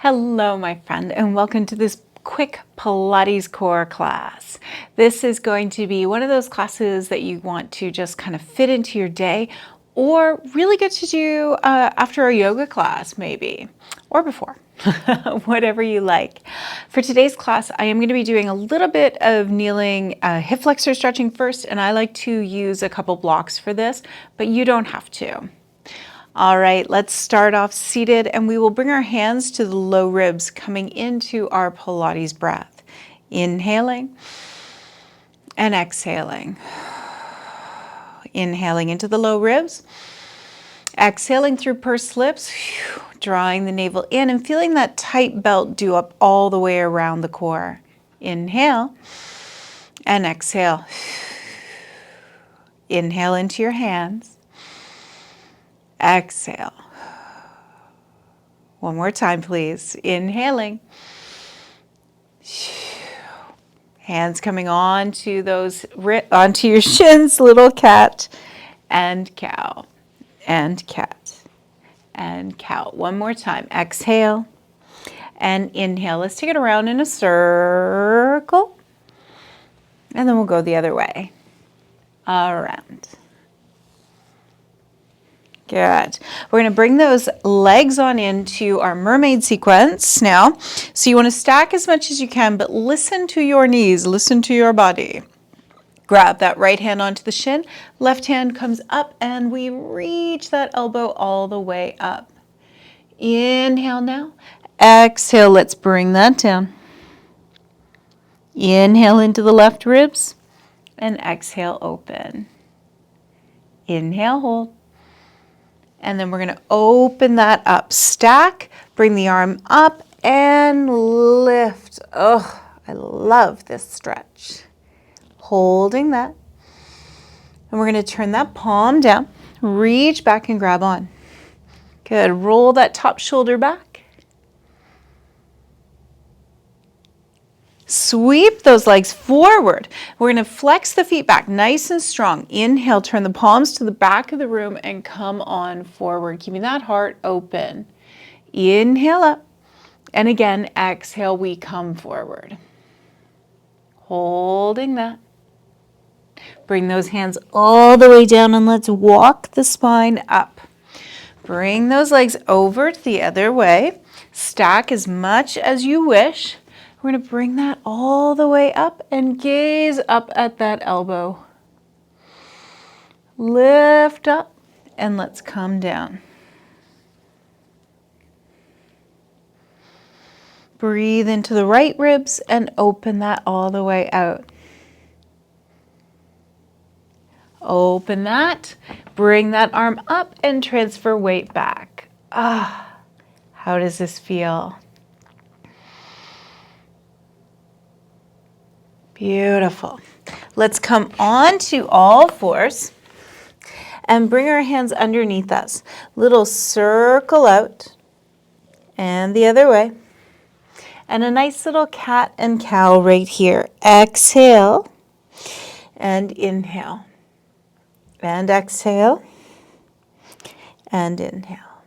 Hello, my friend, and welcome to this quick Pilates core class. This is going to be one of those classes that you want to just kind of fit into your day or really get to do after a yoga class maybe, or before, whatever you like. For today's class, I am going to be doing a little bit of kneeling hip flexor stretching first, and I like to use a couple blocks for this, but you don't have to. All right, let's start off seated, and we will bring our hands to the low ribs coming into our Pilates breath. Inhaling and exhaling. Inhaling into the low ribs. Exhaling through pursed lips, drawing the navel in and feeling that tight belt do up all the way around the core. Inhale and exhale. Inhale into your hands. Exhale. One more time, please. Inhaling. Hands coming onto onto your shins, little cat and cow and cat and cow. One more time. Exhale and inhale. Let's take it around in a circle. And then we'll go the other way. Around. Good. We're going to bring those legs on into our mermaid sequence now. So you want to stack as much as you can, but listen to your knees, listen to your body. Grab that right hand onto the shin, left hand comes up, and we reach that elbow all the way up. Inhale now. Exhale, let's bring that down. Inhale into the left ribs, and exhale, open. Inhale, hold. And then we're going to open that up. Stack, bring the arm up and lift. Oh, I love this stretch. Holding that. And we're going to turn that palm down. Reach back and grab on. Good. Roll that top shoulder back. Sweep those legs forward. We're going to flex the feet back nice and strong. Inhale, turn the palms to the back of the room and come on forward. Keeping that heart open. Inhale up. And again, exhale, we come forward. Holding that. Bring those hands all the way down and let's walk the spine up. Bring those legs over to the other way. Stack as much as you wish. We're going to bring that all the way up and gaze up at that elbow. Lift up and let's come down. Breathe into the right ribs and open that all the way out. Open that, bring that arm up and transfer weight back. How does this feel? Beautiful. Let's come on to all fours and bring our hands underneath us. Little circle out and the other way. And a nice little cat and cow right here. Exhale and inhale. And exhale and inhale.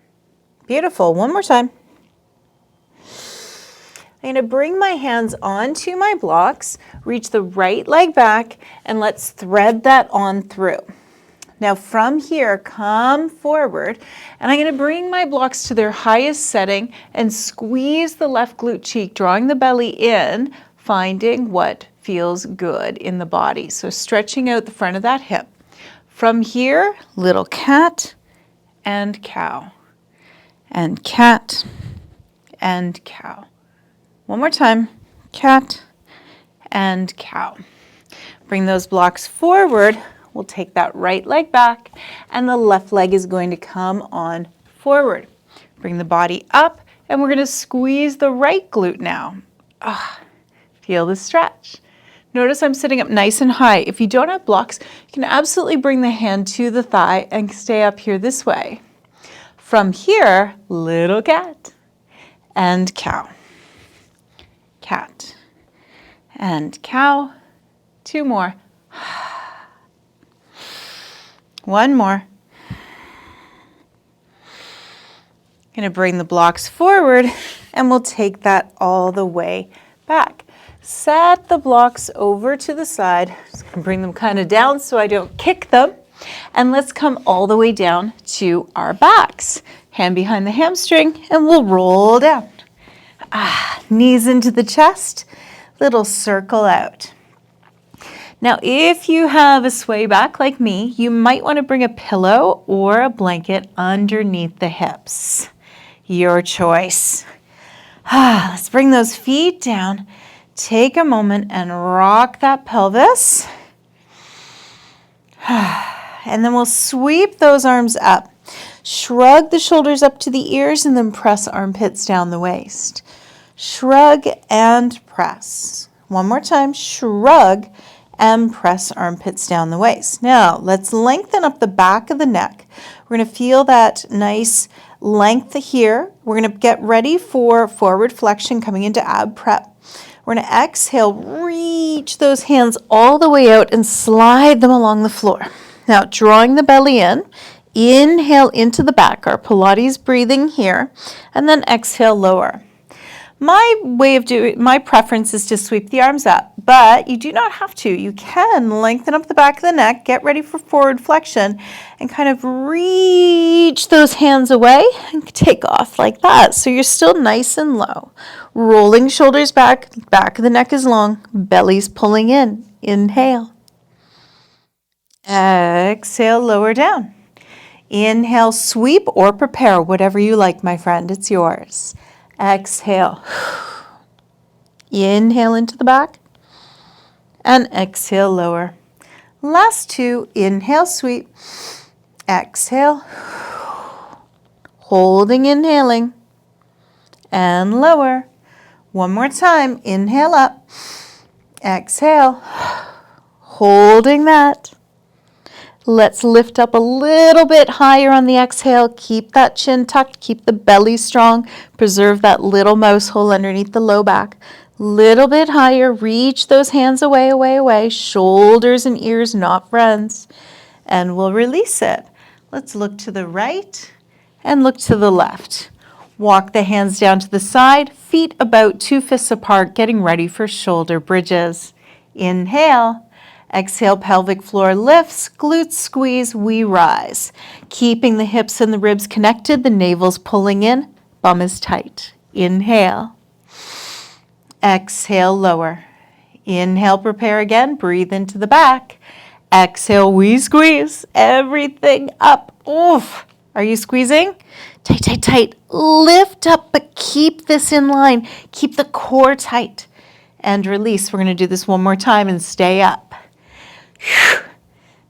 Beautiful. One more time. I'm going to bring my hands onto my blocks, reach the right leg back, and let's thread that on through. Now from here, come forward, and I'm going to bring my blocks to their highest setting and squeeze the left glute cheek, drawing the belly in, finding what feels good in the body. So stretching out the front of that hip. From here, little cat and cow, and cat and cow. One more time, cat and cow. Bring those blocks forward. We'll take that right leg back and the left leg is going to come on forward. Bring the body up and we're going to squeeze the right glute now. Feel the stretch. Notice I'm sitting up nice and high. If you don't have blocks, you can absolutely bring the hand to the thigh and stay up here this way. From here, little cat and cow. Cat and cow. Two more. One more. Going to bring the blocks forward and we'll take that all the way back. Set the blocks over to the side. Just going to bring them kind of down so I don't kick them. And let's come all the way down to our backs. Hand behind the hamstring and we'll roll down. Knees into the chest, little circle out. Now, if you have a sway back like me, you might want to bring a pillow or a blanket underneath the hips. Your choice. Let's bring those feet down. Take a moment and rock that pelvis. And then we'll sweep those arms up. Shrug the shoulders up to the ears and then press armpits down the waist. Shrug and press. One more time. Shrug and press armpits down the waist. Now, let's lengthen up the back of the neck. We're going to feel that nice length here. We're going to get ready for forward flexion coming into ab prep. We're going to exhale, reach those hands all the way out and slide them along the floor. Now, drawing the belly in, inhale into the back, our Pilates breathing here, and then exhale, lower. My preference is to sweep the arms up, but you do not have to. You can lengthen up the back of the neck, get ready for forward flexion, and kind of reach those hands away and take off like that. So you're still nice and low. Rolling shoulders back, back of the neck is long, belly's pulling in. Inhale. Exhale, lower down. Inhale, sweep or prepare, whatever you like, my friend, it's yours. Exhale. Inhale into the back and exhale, lower. Last two, inhale, sweep. Exhale. Holding, inhaling and lower. One more time, inhale up. Exhale. Holding that. Let's lift up a little bit higher on the exhale. Keep that chin tucked. Keep the belly strong. Preserve that little mouse hole underneath the low back. Little bit higher. Reach those hands away, away, away. Shoulders and ears not friends. And we'll release it. Let's look to the right and look to the left. Walk the hands down to the side. Feet about 2 fists apart, getting ready for shoulder bridges. Inhale. Exhale, pelvic floor lifts, glutes squeeze, we rise. Keeping the hips and the ribs connected, the navel's pulling in, bum is tight. Inhale. Exhale, lower. Inhale, prepare again, breathe into the back. Exhale, we squeeze everything up. Oof. Are you squeezing? Tight, tight, tight. Lift up, but keep this in line. Keep the core tight. And release. We're going to do this one more time and stay up.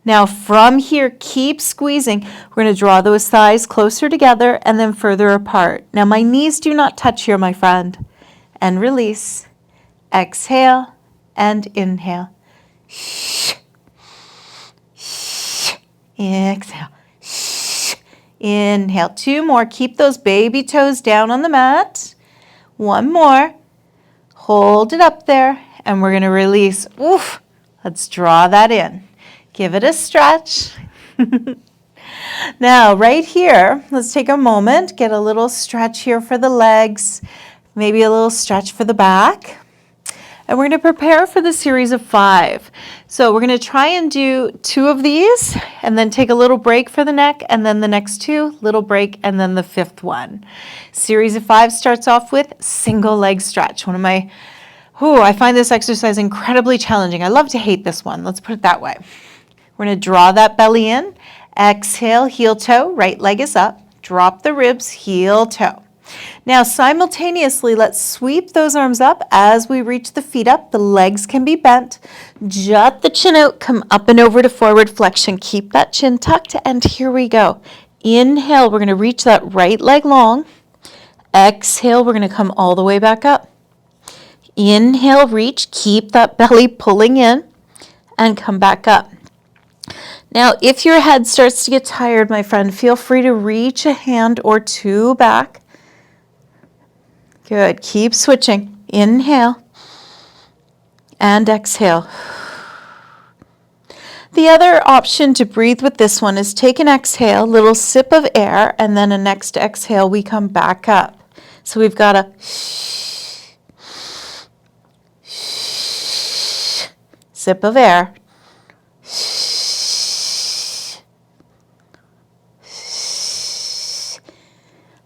Now from here, keep squeezing. We're going to draw those thighs closer together and then further apart. Now my knees do not touch here, my friend. And release. Exhale and inhale. Exhale. Inhale. 2 more. Keep those baby toes down on the mat. 1 more. Hold it up there. And we're going to release. Oof. Let's draw that in. Give it a stretch. Now, right here, let's take a moment, get a little stretch here for the legs, maybe a little stretch for the back. And we're going to prepare for the series of 5. So we're going to try and do 2 of these and then take a little break for the neck and then the next 2, little break, and then the 5th one. Series of 5 starts off with single leg stretch. I find this exercise incredibly challenging. I love to hate this one. Let's put it that way. We're going to draw that belly in. Exhale, heel toe, right leg is up. Drop the ribs, heel toe. Now simultaneously, let's sweep those arms up as we reach the feet up. The legs can be bent. Jut the chin out, come up and over to forward flexion. Keep that chin tucked, and here we go. Inhale, we're going to reach that right leg long. Exhale, we're going to come all the way back up. Inhale, reach, keep that belly pulling in, and come back up. Now, if your head starts to get tired, my friend, feel free to reach a hand or 2 back. Good, keep switching. Inhale, and exhale. The other option to breathe with this one is take an exhale, little sip of air, and then a next exhale, we come back up. So we've got a sip of air.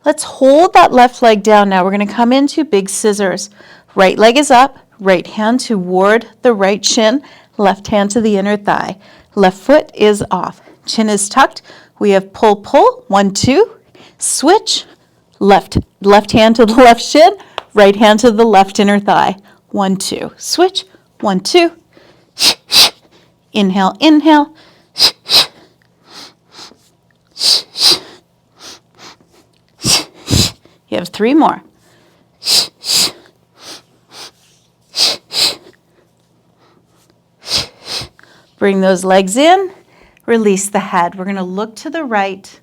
Let's hold that left leg down now. We're going to come into big scissors. Right leg is up, right hand toward the right shin, left hand to the inner thigh. Left foot is off. Chin is tucked. We have pull, pull, 1, 2, switch, left hand to the left shin, right hand to the left inner thigh. 1, 2, switch, 1, 2. Inhale, inhale. You have 3 more. Bring those legs in, release the head. We're going to look to the right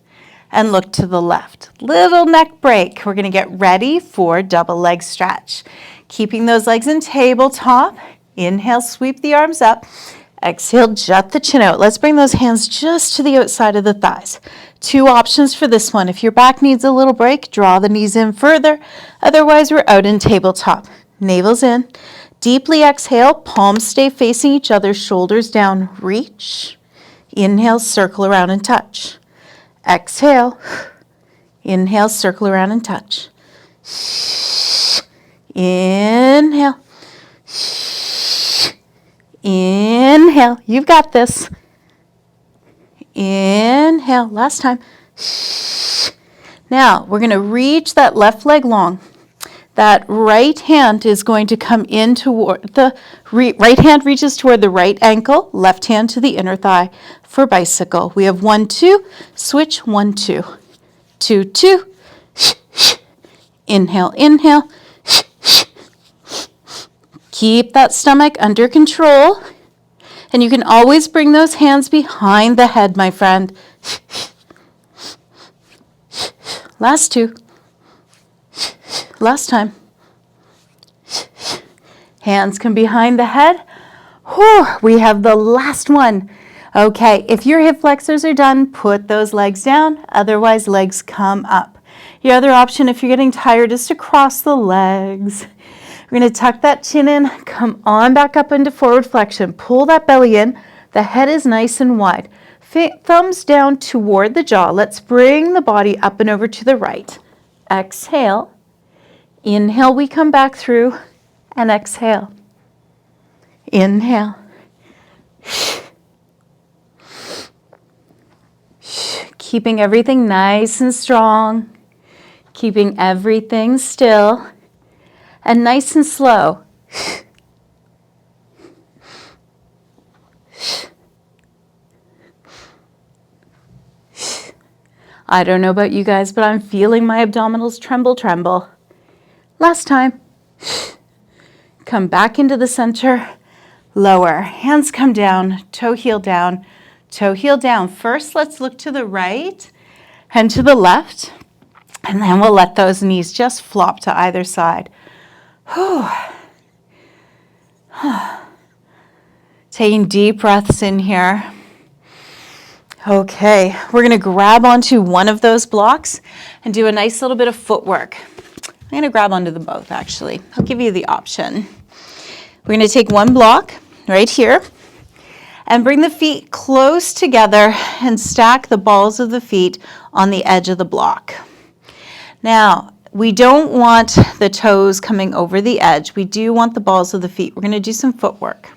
and look to the left. Little neck break. We're going to get ready for double leg stretch. Keeping those legs in tabletop. Inhale, sweep the arms up. Exhale, jut the chin out. Let's bring those hands just to the outside of the thighs. 2 options for this one. If your back needs a little break, draw the knees in further. Otherwise, we're out in tabletop. Navel's in. Deeply exhale, palms stay facing each other, shoulders down, reach. Inhale, circle around and touch. Exhale. Inhale, circle around and touch. Inhale. Inhale. You've got this. Inhale. Last time. Now, we're going to reach that left leg long. That right hand is going to come in toward the right hand reaches toward the right ankle, left hand to the inner thigh for bicycle. We have 1, 2, switch, 1, 2, 2, 2. Inhale, inhale. Keep that stomach under control. And you can always bring those hands behind the head, my friend. Last 2. Last time. Hands come behind the head. Whew, we have the last one. Okay, if your hip flexors are done, put those legs down. Otherwise, legs come up. Your other option, if you're getting tired, is to cross the legs. We're going to tuck that chin in, come on back up into forward flexion. Pull that belly in. The head is nice and wide. Thumbs down toward the jaw. Let's bring the body up and over to the right. Exhale. Inhale, we come back through, and exhale. Inhale. Keeping everything nice and strong. Keeping everything still. And nice and slow. I don't know about you guys, but I'm feeling my abdominals tremble. Last time. Come back into the center. Lower. Hands come down. Toe heel down. Toe heel down. First, let's look to the right and to the left. And then we'll let those knees just flop to either side. Taking deep breaths in here. Okay, we're going to grab onto one of those blocks and do a nice little bit of footwork. I'm going to grab onto them both, actually. I'll give you the option. We're going to take one block right here and bring the feet close together and stack the balls of the feet on the edge of the block. Now, we don't want the toes coming over the edge. We do want the balls of the feet. We're going to do some footwork.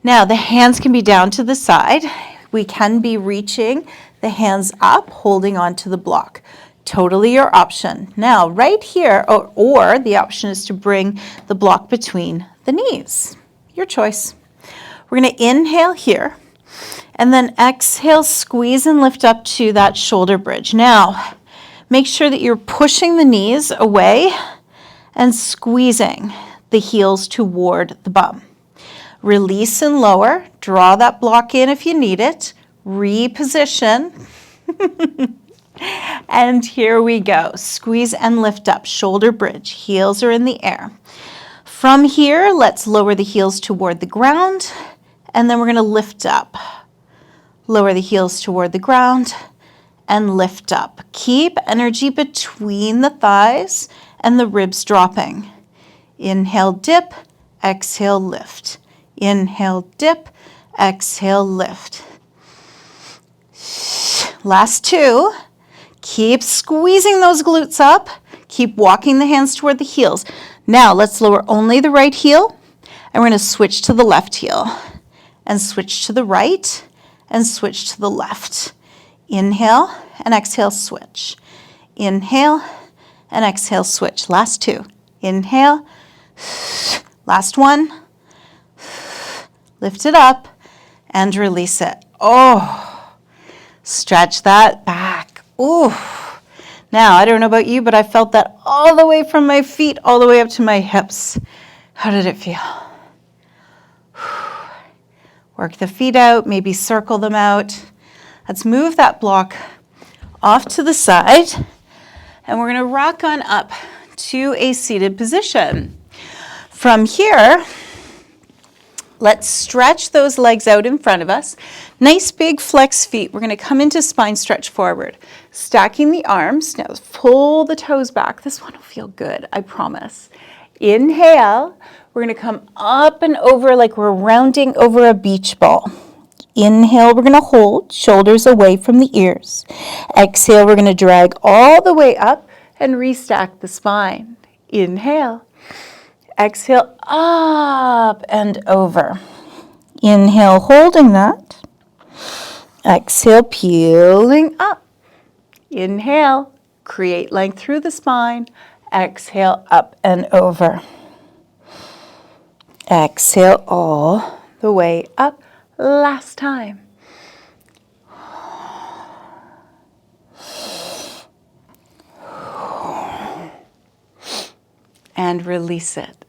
Now, the hands can be down to the side. We can be reaching the hands up, holding onto the block. Totally your option. Now, right here, or the option is to bring the block between the knees. Your choice. We're going to inhale here, and then exhale, squeeze and lift up to that shoulder bridge. Now, make sure that you're pushing the knees away and squeezing the heels toward the bum. Release and lower. Draw that block in if you need it. Reposition. And here we go. Squeeze and lift up. Shoulder bridge. Heels are in the air. From here, let's lower the heels toward the ground. And then we're going to lift up. Lower the heels toward the ground and lift up. Keep energy between the thighs and the ribs dropping. Inhale, dip, exhale, lift. Inhale, dip, exhale, lift. Last two. Keep squeezing those glutes up. Keep walking the hands toward the heels. Now let's lower only the right heel, and we're going to switch to the left heel, and switch to the right, and switch to the left. Inhale and exhale, switch. Inhale and exhale, switch. Last two. Inhale. Last one. Lift it up and release it. Oh, stretch that back. Ooh. Now, I don't know about you, but I felt that all the way from my feet all the way up to my hips. How did it feel? Work the feet out, maybe circle them out. Let's move that block off to the side, and we're going to rock on up to a seated position. From here, let's stretch those legs out in front of us. Nice big flex feet. We're going to come into spine stretch forward. Stacking the arms. Now pull the toes back. This one will feel good, I promise. Inhale. We're going to come up and over like we're rounding over a beach ball. Inhale, we're going to hold, shoulders away from the ears. Exhale, we're going to drag all the way up and restack the spine. Inhale. Exhale, up and over. Inhale, holding that. Exhale, peeling up. Inhale, create length through the spine. Exhale, up and over. Exhale all the way up. Last time. And release it.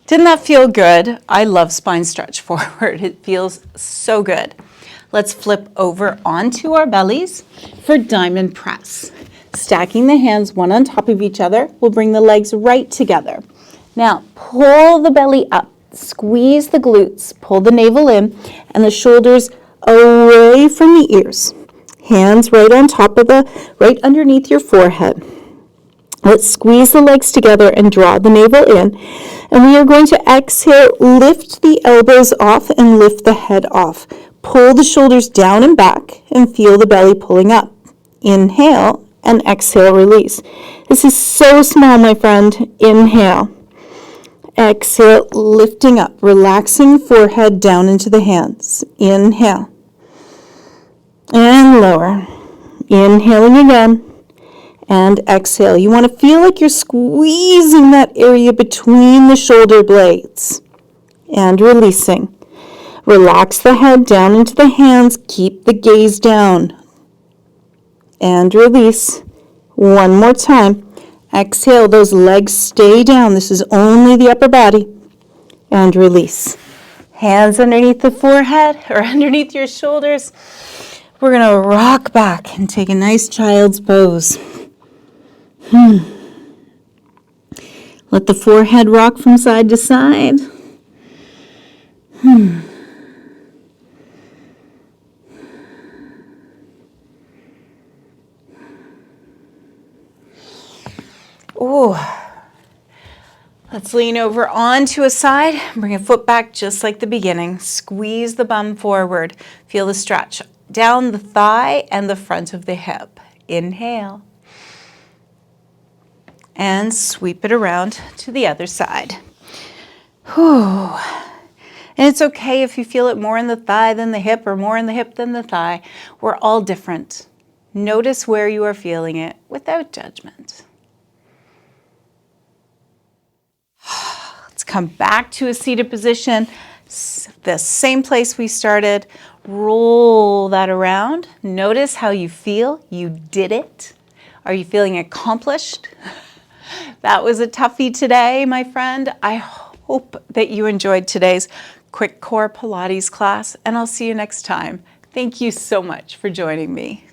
Didn't that feel good? I love spine stretch forward. It feels so good. Let's flip over onto our bellies for diamond press. Stacking the hands one on top of each other, we'll bring the legs right together. Now, pull the belly up, squeeze the glutes, pull the navel in, and the shoulders away from the ears. Hands right on top of right underneath your forehead. Let's squeeze the legs together and draw the navel in. And we are going to exhale, lift the elbows off and lift the head off. Pull the shoulders down and back and feel the belly pulling up. Inhale and exhale, release. This is so small, my friend. Inhale. Exhale, lifting up, relaxing forehead down into the hands. Inhale. And lower. Inhaling again. And exhale. You want to feel like you're squeezing that area between the shoulder blades. And releasing. Relax the head down into the hands. Keep the gaze down. And release. One more time. Exhale, those legs stay down. This is only the upper body. And release. Hands underneath the forehead or underneath your shoulders. We're going to rock back and take a nice child's pose. Let the forehead rock from side to side. Ooh. Let's lean over onto a side. Bring a foot back just like the beginning. Squeeze the bum forward. Feel the stretch down the thigh and the front of the hip. Inhale. And sweep it around to the other side. Whew. And it's okay if you feel it more in the thigh than the hip or more in the hip than the thigh. We're all different. Notice where you are feeling it without judgment. Let's come back to a seated position. The same place we started. Roll that around. Notice how you feel. You did it. Are you feeling accomplished? That was a toughie today, my friend. I hope that you enjoyed today's Quick Core Pilates class, and I'll see you next time. Thank you so much for joining me.